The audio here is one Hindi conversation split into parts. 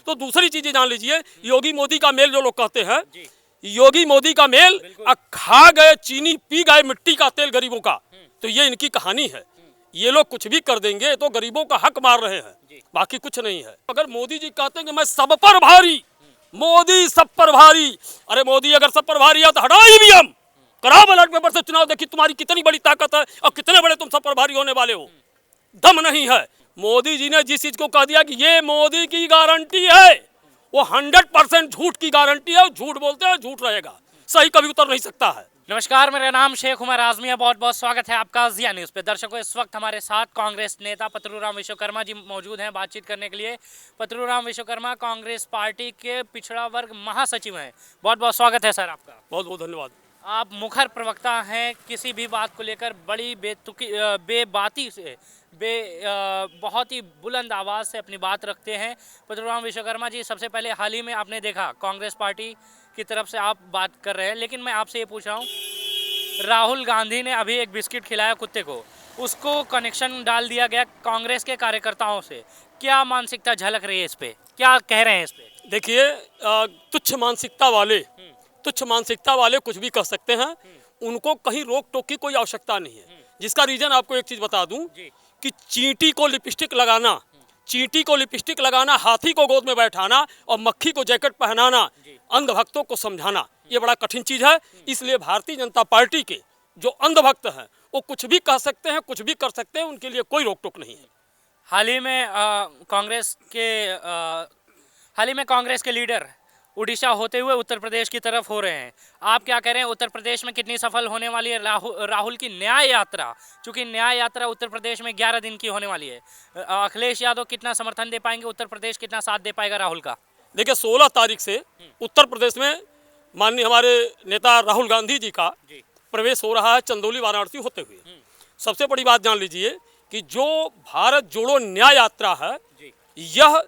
तो दूसरी चीजें जान लीजिए, योगी मोदी का मेल जो लोग कहते हैं, योगी मोदी का मेल खा गए चीनी पी गए मिट्टी का तेल गरीबों का, तो ये इनकी कहानी है। ये लोग कुछ भी कर देंगे तो गरीबों का हक मार रहे हैं, बाकी कुछ नहीं है। अगर मोदी जी कहते हैं कि मैं सब पर भारी, मोदी सब पर भारी, अरे मोदी अगर सब पर भारी है तो हटाओ ईवीएम, कराओ बैलेट पेपर से चुनाव, देखिए तुम्हारी कितनी बड़ी ताकत है और कितने बड़े तुम सब पर भारी होने वाले हो। दम नहीं है। मोदी जी ने जिस चीज को कह दिया कि ये मोदी की गारंटी है, वो 100% झूठ की गारंटी है। झूठ बोलते हैं, झूठ रहेगा, सही कभी उतर नहीं सकता है। नमस्कार, मेरा नाम शेख उमर आजमी है। बहुत बहुत स्वागत है आपका जिया न्यूज़ पे। दर्शकों, इस वक्त हमारे साथ कांग्रेस नेता पतलूराम विश्वकर्मा जी मौजूद हैं बातचीत करने के लिए। पतलूराम विश्वकर्मा कांग्रेस पार्टी के पिछड़ा वर्ग महासचिव हैं। बहुत बहुत स्वागत है सर आपका। बहुत बहुत धन्यवाद। आप मुखर प्रवक्ता हैं, किसी भी बात को लेकर बड़ी बेबाती से बहुत ही बुलंद आवाज़ से अपनी बात रखते हैं। पतलूराम विश्वकर्मा जी, सबसे पहले हाल ही में आपने देखा कांग्रेस पार्टी की तरफ से आप बात कर रहे हैं, लेकिन मैं आपसे ये पूछ रहा हूँ, राहुल गांधी ने अभी एक बिस्किट खिलाया कुत्ते को, उसको कनेक्शन डाल दिया गया कांग्रेस के कार्यकर्ताओं से। क्या मानसिकता झलक रही है इस पे, क्या कह रहे हैं इस पे? देखिए, तुच्छ मानसिकता वाले कुछ भी कर सकते हैं, उनको कहीं रोक टोक की कोई आवश्यकता नहीं है। जिसका रीजन आपको एक चीज बता दूं कि चींटी को लिपस्टिक लगाना, हाथी को गोद में बैठाना और मक्खी को जैकेट पहनाना, अंधभक्तों को समझाना, ये बड़ा कठिन चीज है। इसलिए भारतीय जनता पार्टी के जो अंधभक्त हैं वो कुछ भी कह सकते हैं, कुछ भी कर सकते हैं, उनके लिए कोई रोक टोक नहीं है। हाल ही में कांग्रेस के लीडर उड़ीसा होते हुए उत्तर प्रदेश की तरफ हो रहे हैं। आप क्या कह रहे हैं, उत्तर प्रदेश में कितनी सफल होने वाली है राहुल की न्याय यात्रा? चूंकि न्याय यात्रा उत्तर प्रदेश में 11 दिन की होने वाली है। अखिलेश यादव कितना समर्थन दे पाएंगे, उत्तर प्रदेश कितना साथ दे पाएगा राहुल का? देखिए, 16 तारीख से उत्तर प्रदेश में माननीय हमारे नेता राहुल गांधी जी का प्रवेश हो रहा है, चंदौली वाराणसी होते हुए। सबसे बड़ी बात जान लीजिए कि जो भारत जोड़ो न्याय यात्रा है, यह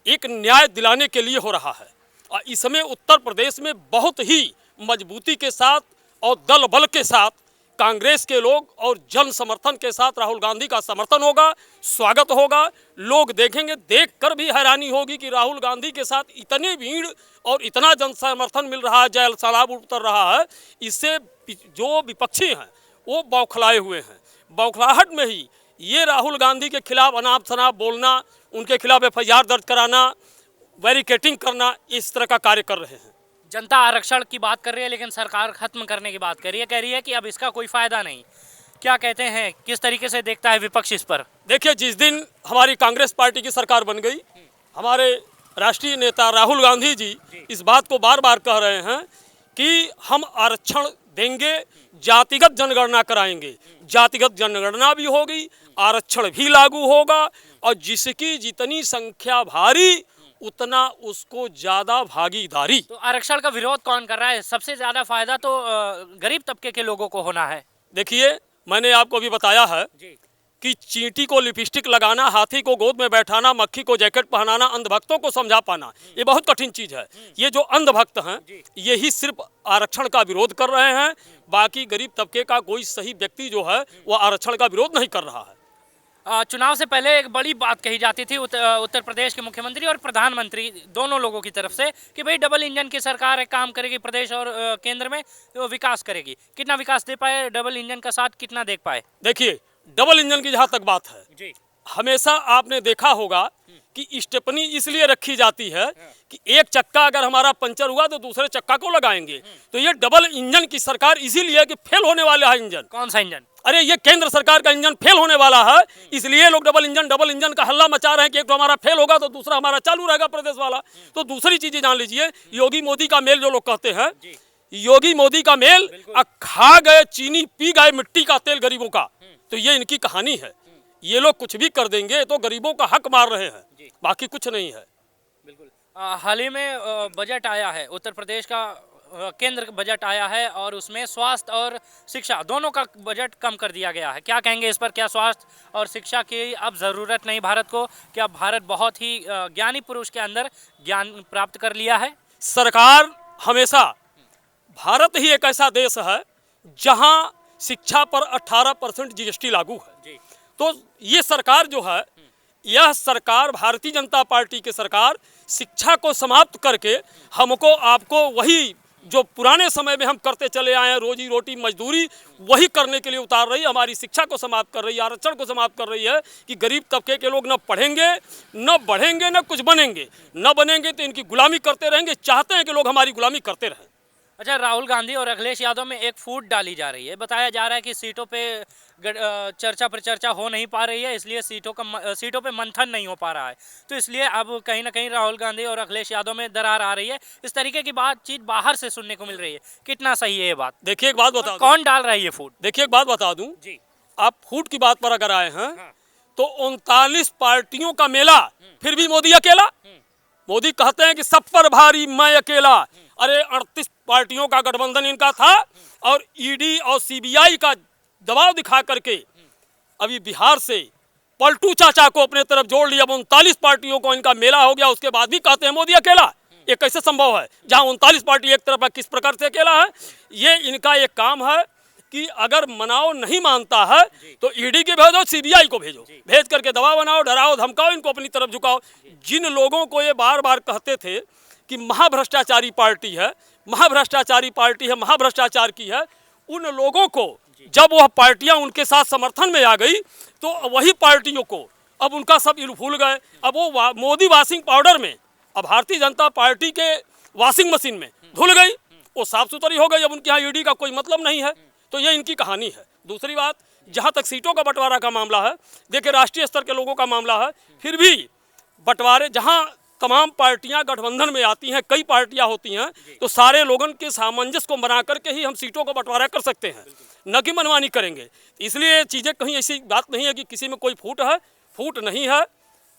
एक न्याय दिलाने के लिए हो रहा है। और इसमें उत्तर प्रदेश में बहुत ही मजबूती के साथ और दल बल के साथ कांग्रेस के लोग और जन समर्थन के साथ राहुल गांधी का समर्थन होगा, स्वागत होगा। लोग देखेंगे, देखकर भी हैरानी होगी कि राहुल गांधी के साथ इतनी भीड़ और इतना जन समर्थन मिल रहा है, जय सैलाब उतर रहा है। इससे जो विपक्षी हैं वो बौखलाए हुए हैं। बौखलाहट में ही ये राहुल गांधी के खिलाफ अनाप शनाप बोलना, उनके खिलाफ FIR दर्ज कराना, बैरिकेटिंग करना, इस तरह का कार्य कर रहे हैं। जनता आरक्षण की बात कर रही है, लेकिन सरकार खत्म करने की बात कर रही है, कह रही है कि अब इसका कोई फायदा नहीं। क्या कहते हैं, किस तरीके से देखता है विपक्ष इस पर? देखिए, जिस दिन हमारी कांग्रेस पार्टी की सरकार बन गई, हमारे राष्ट्रीय नेता राहुल गांधी जी इस बात को बार बार कह रहे हैं कि हम आरक्षण देंगे, जातिगत जनगणना कराएंगे। जातिगत जनगणना भी होगी, आरक्षण भी लागू होगा, और जिसकी जितनी संख्या भारी उतना उसको ज्यादा भागीदारी। तो आरक्षण का विरोध कौन कर रहा है? सबसे ज्यादा फायदा तो गरीब तबके के लोगों को होना है। देखिए, मैंने आपको अभी बताया है कि चींटी को लिपस्टिक लगाना, हाथी को गोद में बैठाना, मक्खी को जैकेट पहनाना, अंधभक्तों को समझा पाना, ये बहुत कठिन चीज है। ये जो अंधभक्त हैं, यही सिर्फ आरक्षण का विरोध कर रहे हैं। बाकी गरीब तबके का कोई सही व्यक्ति जो है वो आरक्षण का विरोध नहीं कर रहा है। चुनाव से पहले एक बड़ी बात कही जाती थी उत्तर प्रदेश के मुख्यमंत्री और प्रधानमंत्री दोनों लोगों की तरफ से कि भाई डबल इंजन की सरकार है, काम करेगी प्रदेश और केंद्र में, तो विकास करेगी। कितना विकास दे पाए डबल इंजन का साथ, कितना देख पाए? देखिए, डबल इंजन की जहाँ तक बात है, हमेशा आपने देखा होगा कि स्टेपनी इसलिए रखी जाती है कि एक चक्का अगर हमारा पंचर हुआ तो दूसरे चक्का को लगाएंगे। तो ये डबल इंजन की सरकार इसीलिए कि फेल होने वाला है इंजन। कौन सा इंजन? अरे ये केंद्र सरकार का इंजन फेल होने वाला है, इसलिए लोग डबल इंजन का हल्ला मचा रहे हैं कि एक तो हमारा फेल होगा तो दूसरा हमारा चालू रहेगा प्रदेश वाला। तो दूसरी चीजें जान लीजिए, योगी मोदी का मेल जो लोग कहते हैं, योगी मोदी का मेल खा गए चीनी पी गए मिट्टी का तेल गरीबों का, तो ये इनकी कहानी है। ये लोग कुछ भी कर देंगे तो गरीबों का हक मार रहे हैं, बाकी कुछ नहीं है। बिल्कुल। हाल ही में बजट आया है, उत्तर प्रदेश का केंद्र बजट आया है और उसमें स्वास्थ्य और शिक्षा दोनों का बजट कम कर दिया गया है। क्या कहेंगे इस पर? क्या स्वास्थ्य और शिक्षा की अब ज़रूरत नहीं भारत को? क्या भारत बहुत ही ज्ञानी पुरुष के अंदर ज्ञान प्राप्त कर लिया है? सरकार हमेशा, भारत ही एक ऐसा देश है जहां शिक्षा पर 18% GST लागू है। तो ये सरकार जो है यह सरकार, भारतीय जनता पार्टी की सरकार, शिक्षा को समाप्त करके हमको आपको वही जो पुराने समय में हम करते चले आए हैं, रोजी रोटी मजदूरी, वही करने के लिए उतार रही है। हमारी शिक्षा को समाप्त कर रही है, आरक्षण को समाप्त कर रही है कि गरीब तबके के लोग न पढ़ेंगे, न बढ़ेंगे, न कुछ बनेंगे, न बनेंगे तो इनकी गुलामी करते रहेंगे। चाहते हैं कि लोग हमारी गुलामी करते रहें। अच्छा, राहुल गांधी और अखिलेश यादव में एक फूट डाली जा रही है। बताया जा रहा है कि सीटों पे चर्चा प्रचर्चा हो नहीं पा रही है, इसलिए सीटों पे मंथन नहीं हो पा रहा है। तो इसलिए अब कहीं ना कहीं राहुल गांधी और अखिलेश यादव में दरार आ रही है। इस तरीके की बातचीत बाहर से सुनने को मिल रही है। कितना सही है ये बात? देखिए एक बात बता दूं, कौन डाल रहा है ये फूट? देखिए एक बात बता दूं जी, आप फूट की बात पर अगर आए हैं हाँ। तो 39 पार्टियों का मेला, फिर भी मोदी अकेला। मोदी कहते हैं कि सब पर भारी मैं अकेला। अरे 38 पार्टियों का गठबंधन इनका था और ईडी और सीबीआई का दबाव दिखा करके अभी बिहार से पलटू चाचा को अपने तरफ जोड़ लिया। अब 39 पार्टियों को इनका मेला हो गया, उसके बाद भी कहते हैं मोदी अकेला। ये कैसे संभव है जहां 39 पार्टी एक तरफ है, किस प्रकार से अकेला है? ये इनका एक काम है कि अगर मनाओ नहीं मानता है तो ईडी के भेजो, सीबीआई को भेजो, भेज करके दबाव बनाओ, डराओ, धमकाओ, इनको अपनी तरफ झुकाओ। जिन लोगों को ये बार बार कहते थे कि महाभ्रष्टाचारी पार्टी है, महाभ्रष्टाचारी पार्टी है, महाभ्रष्टाचार की है, उन लोगों को जब वह पार्टियां उनके साथ समर्थन में आ गई तो वही पार्टियों को अब उनका सब भूल गए। अब वो मोदी वॉशिंग पाउडर में, अब भारतीय जनता पार्टी के वॉशिंग मशीन में धुल गई, वो साफ सुथरी हो गई। अब उनके यहाँ ईडी का कोई मतलब नहीं है। तो ये इनकी कहानी है। दूसरी बात, जहाँ तक सीटों का बंटवारा का मामला है, देखिए राष्ट्रीय स्तर के लोगों का मामला है, फिर भी बंटवारे जहाँ तमाम पार्टियां गठबंधन में आती हैं, कई पार्टियां होती हैं, तो सारे लोगों के सामंजस्य को बना करके ही हम सीटों का बंटवारा कर सकते हैं, न कि मनमानी करेंगे। इसलिए चीज़ें कहीं ऐसी बात नहीं है कि किसी में कोई फूट है, फूट नहीं है,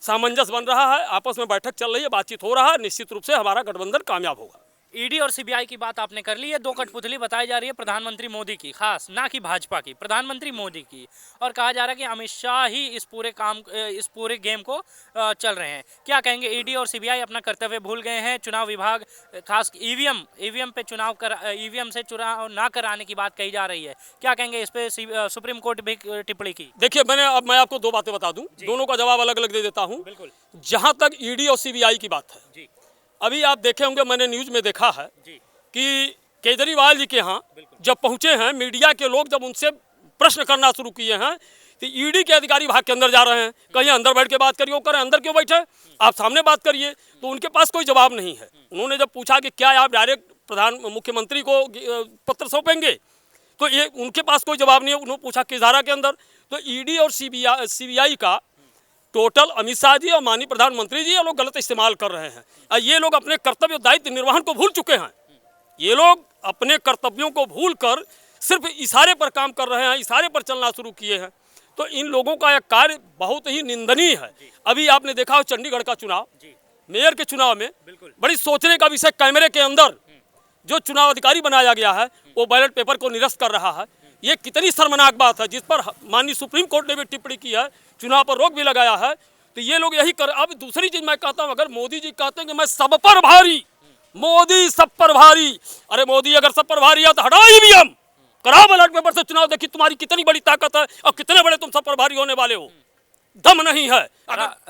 सामंजस्य बन रहा है, आपस में बैठक चल रही है, बातचीत हो रहा है, निश्चित रूप से हमारा गठबंधन कामयाब होगा। ईडी और सीबीआई की बात आपने कर ली है। दो कठपुतली बताई जा रही है प्रधानमंत्री मोदी की, खास ना कि भाजपा की, प्रधानमंत्री मोदी की। और कहा जा रहा है कि अमित शाह ही इस पूरे गेम को चल रहे हैं। क्या कहेंगे? ईडी और सीबीआई अपना कर्तव्य भूल गए हैं। चुनाव विभाग खास ईवीएम पे ईवीएम से चुनाव ना कराने की बात कही जा रही है। क्या कहेंगे इस पे? सुप्रीम कोर्ट भी टिप्पणी की। देखिए मैं आपको दो बातें बता दूं, दोनों का जवाब अलग अलग दे देता हूं। बिल्कुल। जहां तक ईडी और सीबीआई की बात है, जी, अभी आप देखे होंगे, मैंने न्यूज में देखा है कि केजरीवाल जी के यहाँ जब पहुंचे हैं, मीडिया के लोग जब उनसे प्रश्न करना शुरू किए हैं तो ईडी के अधिकारी भाग के अंदर जा रहे हैं। कहीं अंदर बैठ के बात करिए, वो करें अंदर क्यों बैठे, आप सामने बात करिए। तो उनके पास कोई जवाब नहीं है। उन्होंने जब पूछा कि क्या आप डायरेक्ट मुख्यमंत्री को पत्र सौंपेंगे, तो ये उनके पास कोई जवाब नहीं है। उन्होंने पूछा किस धारा के अंदर। तो ईडी और सीबीआई का टोटल अमित शाह जी और माननीय प्रधानमंत्री जी ये लोग गलत इस्तेमाल कर रहे हैं। और ये लोग अपने कर्तव्य दायित्व निर्वहन को भूल चुके हैं। ये लोग अपने कर्तव्यों को भूलकर सिर्फ इशारे पर काम कर रहे हैं, इशारे पर चलना शुरू किए हैं। तो इन लोगों का यह कार्य बहुत ही निंदनीय है। अभी आपने देखा हो चंडीगढ़ का चुनाव, मेयर के चुनाव में बड़ी सोचने का विषय, कैमरे के अंदर जो चुनाव अधिकारी बनाया गया है वो बैलेट पेपर को निरस्त कर रहा है। ये कितनी शर्मनाक बात है, जिस पर माननीय सुप्रीम कोर्ट ने भी टिप्पणी की है, चुनाव पर रोक भी लगाया है। तो ये लोग यही कर। अब दूसरी चीज मैं कहता हूं, अगर मोदी जी कहते हैं कि मैं सब पर भारी, मोदी सब पर भारी, अरे मोदी अगर सब पर भारी है तो हटाओ ईवीएम, कराओ बैलेट पेपर से चुनाव, देखिए तुम्हारी कितनी बड़ी ताकत है और कितने बड़े तुम सब पर भारी होने वाले हो। दम नहीं है।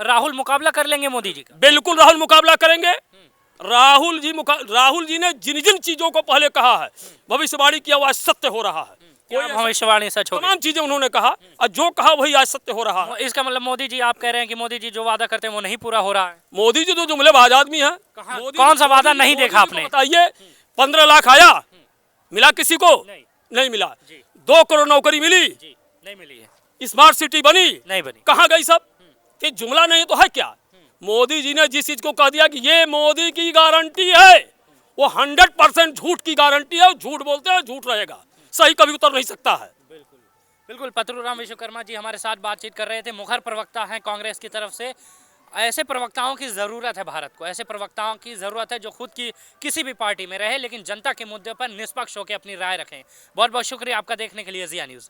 राहुल मुकाबला कर लेंगे मोदी जी का? बिल्कुल राहुल मुकाबला करेंगे। राहुल जी ने जिन जिन चीजों को पहले कहा है, भविष्यवाणी किया, वो आज सत्य हो रहा है। कोई भविष्यवाणी सच हो, तमाम चीजें उन्होंने कहा और जो कहा वही आज सत्य हो रहा है। इसका मतलब मोदी जी, आप कह रहे हैं कि मोदी जी जो वादा करते हैं वो नहीं पूरा हो रहा है? मोदी जी तो जुमलेबाज आदमी है। कौन सा वादा नहीं देखा आपने? बताइए। 15 लाख आया, मिला किसी को? नहीं मिला। 2 करोड़ नौकरी मिली? नहीं मिली है। स्मार्ट सिटी बनी? नहीं बनी। कहाँ गई सब? ये जुमला नहीं तो है क्या? मोदी जी ने जिस चीज को कह दिया कि ये मोदी की गारंटी है, वो 100% झूठ की गारंटी है। झूठ बोलते हैं, झूठ रहेगा, सही कभी उतर नहीं सकता है। बिल्कुल। पत्रूराम विश्वकर्मा जी हमारे साथ बातचीत कर रहे थे। मुखर प्रवक्ता हैं कांग्रेस की तरफ से। ऐसे प्रवक्ताओं की ज़रूरत है भारत को, ऐसे प्रवक्ताओं की ज़रूरत है जो खुद की किसी भी पार्टी में रहे लेकिन जनता के मुद्दे पर निष्पक्ष होकर अपनी राय रखें। बहुत बहुत शुक्रिया आपका देखने के लिए ज़िया न्यूज़।